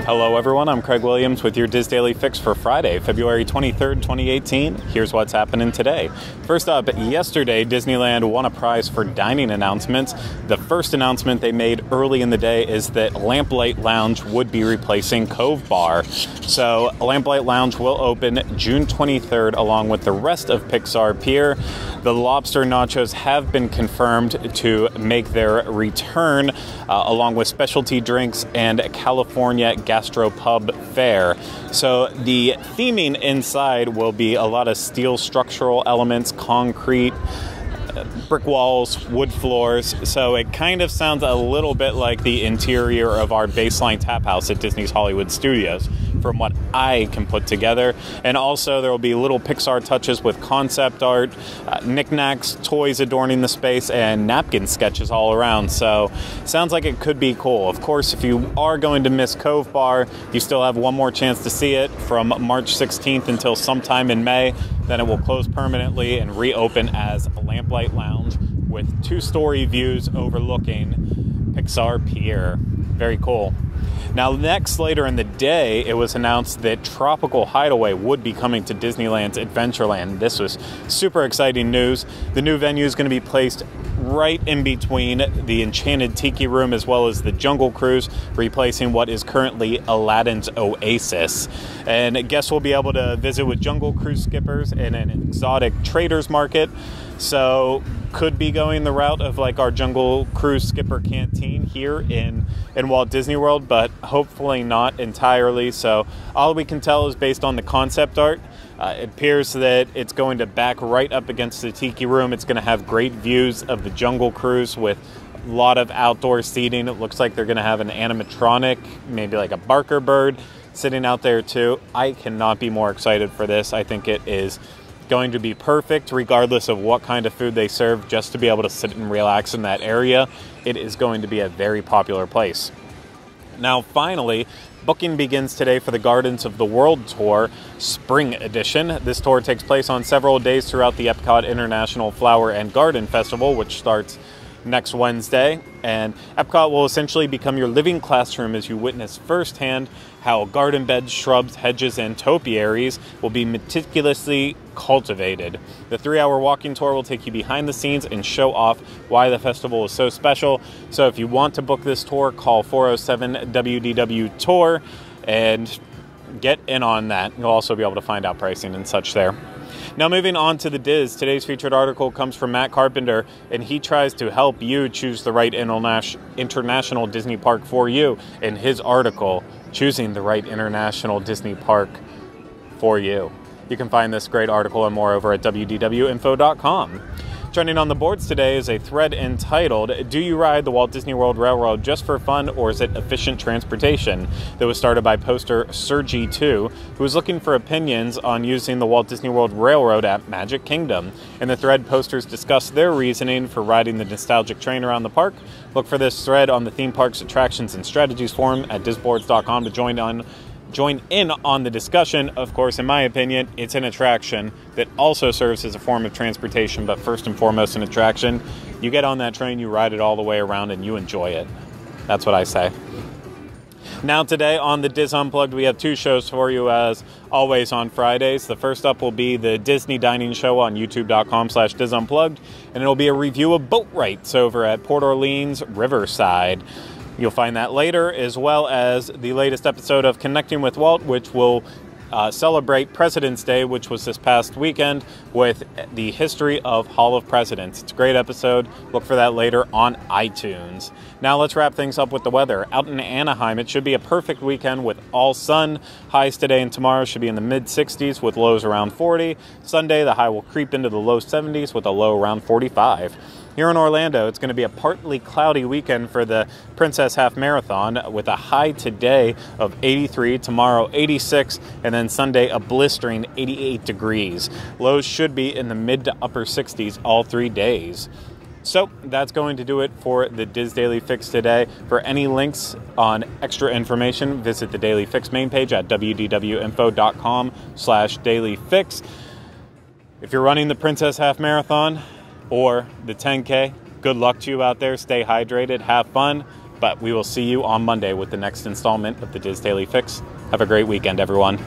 Hello everyone, I'm Craig Williams with your Diz Daily Fix for Friday, February 23rd, 2018. Here's what's happening today. First up, yesterday Disneyland won a prize for dining announcements. The first announcement they made early in the day is that Lamplight Lounge would be replacing Cove Bar. So Lamplight Lounge will open June 23rd along with the rest of Pixar Pier. The lobster nachos have been confirmed to make their return along with specialty drinks and California gastropub fare. So the theming inside will be a lot of steel structural elements, concrete, brick walls, wood floors. So it kind of sounds a little bit like the interior of our baseline tap house at Disney's Hollywood Studios, from what I can put together. And also there will be little Pixar touches with concept art, knickknacks, toys adorning the space, and napkin sketches all around. So sounds like it could be cool. Of course, if you are going to miss Cove Bar, you still have one more chance to see it from March 16th until sometime in May. Then it will close permanently and reopen as Lamplight Lounge with two-story views overlooking Pixar Pier. Very cool. Now, next, later in the day, it was announced that Tropical Hideaway would be coming to Disneyland's Adventureland. This was super exciting news. The new venue is going to be placed right in between the Enchanted Tiki Room as well as the Jungle Cruise, replacing what is currently Aladdin's Oasis. And guests will be able to visit with Jungle Cruise skippers in an exotic traders market. So could be going the route of like our Jungle Cruise skipper canteen here in Walt Disney World, but hopefully not entirely. So all we can tell is based on the concept art. It appears that it's going to back right up against the Tiki Room. It's going to have great views of the Jungle Cruise with a lot of outdoor seating. It looks like they're going to have an animatronic, maybe like a Barker bird sitting out there too. I cannot be more excited for this. I think it is going to be perfect regardless of what kind of food they serve. Just to be able to sit and relax in that area, it is going to be a very popular place. Now finally, booking begins today for the Gardens of the World Tour Spring Edition. This tour takes place on several days throughout the Epcot International Flower and Garden Festival, which starts next Wednesday. And Epcot will essentially become your living classroom as you witness firsthand how garden beds, shrubs, hedges, and topiaries will be meticulously cultivated. The 3-hour walking tour will take you behind the scenes and show off why the festival is so special. So if you want to book this tour, call 407-WDW-TOUR and get in on that. You'll also be able to find out pricing and such there. Now moving on to the Diz, today's featured article comes from Matt Carpenter, and he tries to help you choose the right international Disney park for you in his article, Choosing the Right International Disney Park for You. You can find this great article and more over at wdwinfo.com. Trending on the boards today is a thread entitled, "Do you ride the Walt Disney World Railroad just for fun, or is it efficient transportation?" that was started by poster Sergi2, who was looking for opinions on using the Walt Disney World Railroad at Magic Kingdom. In the thread, posters discuss their reasoning for riding the nostalgic train around the park. Look for this thread on the Theme Parks Attractions and Strategies forum at disboards.com to join in on the discussion. Of course, in my opinion, it's an attraction that also serves as a form of transportation, but first and foremost an attraction. You get on that train, you ride it all the way around, and you enjoy it. That's what I say. Now today on the Diz Unplugged, we have two shows for you as always on Fridays. The first up will be the Disney Dining Show on youtube.com/Diz Unplugged, and it'll be a review of boat rights over at Port Orleans Riverside. You'll find that later, as well as the latest episode of Connecting with Walt, which will celebrate President's Day, which was this past weekend, with the history of Hall of Presidents. It's a great episode. Look for that later on iTunes. Now let's wrap things up with the weather. Out in Anaheim, it should be a perfect weekend with all sun. Highs today and tomorrow should be in the mid-60s with lows around 40. Sunday, the high will creep into the low 70s with a low around 45. Here in Orlando, it's going to be a partly cloudy weekend for the Princess Half Marathon, with a high today of 83, tomorrow 86, and then Sunday a blistering 88 degrees. Lows should be in the mid to upper 60s all 3 days. So that's going to do it for the Diz Daily Fix today. For any links on extra information, visit the Daily Fix main page at wdwinfo.com/dailyfix. If you're running the Princess Half Marathon or the 10K, good luck to you out there. Stay hydrated, have fun, But we will see you on Monday with the next installment of the Diz Daily Fix. Have a great weekend, everyone.